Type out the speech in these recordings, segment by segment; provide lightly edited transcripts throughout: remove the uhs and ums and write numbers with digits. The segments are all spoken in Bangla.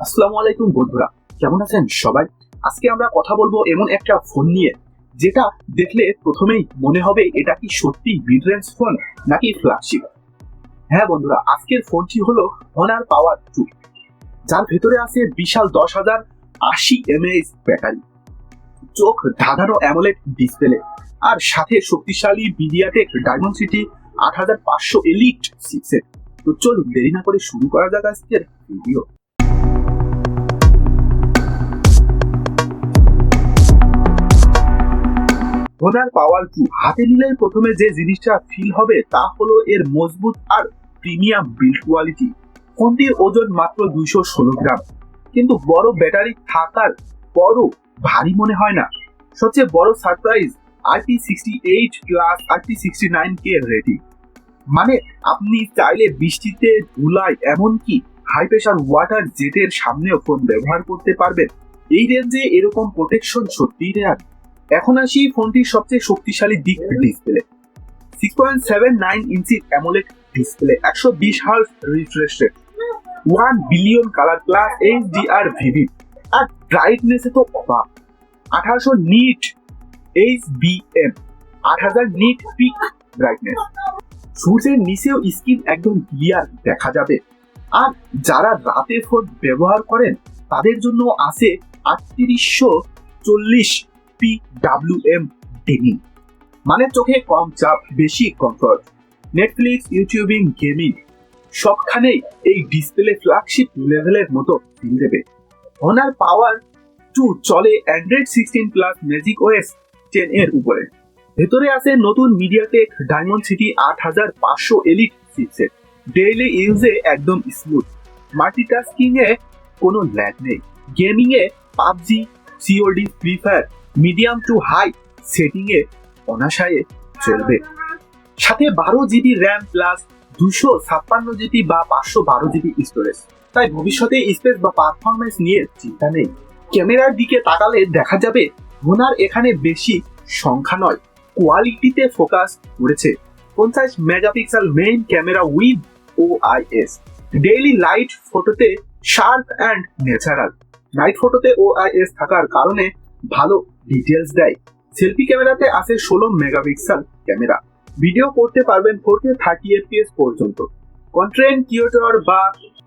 আসসালামু আলাইকুম বন্ধুরা, কেমন আছেন সবাই? আজকে আমরা কথা বলবো এমন একটা ফোন নিয়ে যেটা দেখলে প্রথমেই মনে হবে এটা কি সত্যি মিড রেঞ্জ ফোন নাকি ফ্ল্যাগশিপ। হ্যাঁ বন্ধুরা, আজকের ফোনটি হলো Honor Power 2, যার ভেতরে আছে বিশাল 10,080 mAh ব্যাটারি, চোখ ধাঁধানো অ্যামোলেড ডিসপ্লে আর সাথে শক্তিশালী মিডিয়াটেক ডায়মন্ডসিটি 8500 এলিট চিপসেট। তো চলুন দেরি না করে শুরু করা যাক আজকের ভিডিও। Honor Power 2 হাতে নিলে প্রথমে যে জিনিসটা ফিল হবে তা হলো এর মজবুত আর প্রিমিয়াম বিল্ড কোয়ালিটি। ফোনটির ওজন মাত্র 216 গ্রাম, কিন্তু বড় ব্যাটারি থাকার পরও ভারী মনে হয় না। সবচেয়ে বড় surprise IP68 plus IP69K rating, মানে আপনি চাইলে বৃষ্টিতে, ধুলায়, এমনকি হাই প্রেশার ওয়াটার জেটের সামনেও ফোন ব্যবহার করতে পারবেন। এই রেঞ্জে এরকম প্রোটেকশন সত্যিই রেয়ার। এখন আসি ফোনটির সবচেয়ে শক্তিশালী দিক, display. 6.79 inch AMOLED display, 120 hertz refresh rate, 1 billion colour plus HDR vivid, আর ব্রাইটনেসে তো অবাক। 1800 nit HBM, 8000 nit peak brightness. সূর্যের নিচেও স্ক্রিন একদম ক্লিয়ার দেখা যাবে। আর যারা রাতে ফোন ব্যবহার করেন তাদের জন্য আছে 3840 PWM ডিমিং, মানে চোখে কম চাপ, বেশি কমফর্ট। নেটফ্লিক্স, ইউটিউবিং, গেমিং সবখানেই এই ডিসপ্লে ফ্ল্যাগশিপ লেভেলের মতো ফিল দেবে। Honor Power 2 চলে Android 16 প্লাস ম্যাজিক OS 10 এর উপরে। ভেতরে আছে নতুন MediaTek Dimensity 8500 elite chipset. Daily ইউজে একদম স্মুথ, মাল্টিটাস্কিং এ কোনো ল্যাগ নেই। গেমিং এ PUBG, COD, free fire medium to high setting এ অনায়াসে চলবে। সাথে 12GB র্যাম প্লাস 256GB বা 512GB স্টোরেজ, তাই ভবিষ্যতে স্পেস বা পারফরম্যান্স নিয়ে চিন্তা নেই। ক্যামেরার দিকে তাকালে দেখা যাবে Honor এখানে বেশি সংখ্যা নয়, কোয়ালিটিতে ফোকাস করেছে। 50 megapixel main camera with OIS, daily light ফটোতে শার্প অ্যান্ড ন্যাচারাল। নাইট ফটোতে OIS থাকার কারণে ভালো ডিটেলস দেয়। সেলফি ক্যামেরাতে আছে 16 মেগাপিক্সেল ক্যামেরা, ভিডিও করতে পারবেন 4K 30 FPS পর্যন্ত। কন্টেন্ট ক্রিয়েটর বা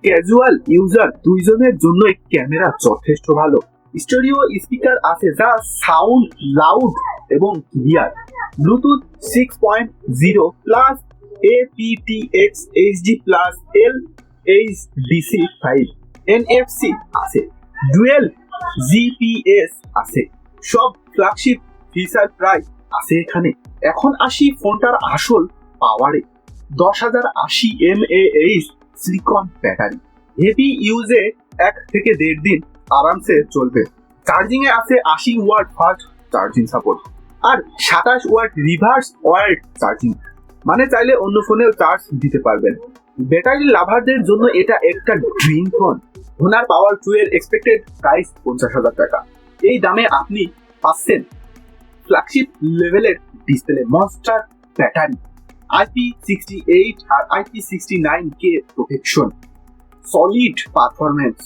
ক্যাজুয়াল ইউজার দুইজনের জন্যই ক্যামেরা যথেষ্ট ভালো। স্টেরিও স্পিকার আছে যা সাউন্ড লাউড এবং clear. Bluetooth 6.0 plus aptX HD plus LHDC 5, NFC আছে, ডুয়েল GPS আছে। সব ফ্ল্যাগশিপ ফিচার প্রায় আছে এখানে। এখন আসি ফোনটার আসল পাওয়ারে। 10,080 mAh সিলিকন ব্যাটারি, হেভি ইউজে 1 থেকে 1.5 দিন আরামসে চলবে। চার্জিং এ আছে 80 ওয়াট ফাস্ট চার্জিং সাপোর্ট আর 27 ওয়াট রিভার্স ওয়ার্ড চার্জিং, মানে চাইলে অন্য ফোনেও চার্জ দিতে পারবেন। ব্যাটারি লাভারদের জন্য এটা একটা ড্রিম ফোন। Honor Power 2 এর এক্সপেক্টেড প্রাইস 50,000 টাকা। এই দামে আপনি পাচ্ছেন ফ্ল্যাগশিপ লেভেলের ডিসপ্লে, মনস্টার ব্যাটারি, IP68 আর IP69K প্রোটেকশন, সলিড পারফরম্যান্স।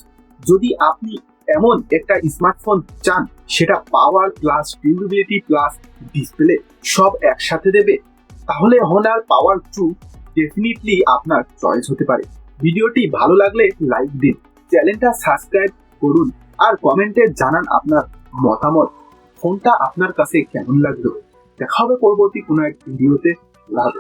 যদি আপনি এমন একটা স্মার্টফোন চান, সেটা power plus durability plus display সব একসাথে দেবে, তাহলে Honor Power 2 ডেফিনেটলি আপনার চয়েস হতে পারে। ভিডিওটি ভালো লাগলে লাইক দিন, চ্যানেলটা সাবস্ক্রাইব করুন আর কমেন্টে জানান আপনার মতামত। ফোনটা আপনার কাছে কেমন লাগলো। দেখা হবে পরবর্তী কোনো এক ভিডিওতে। লাভ।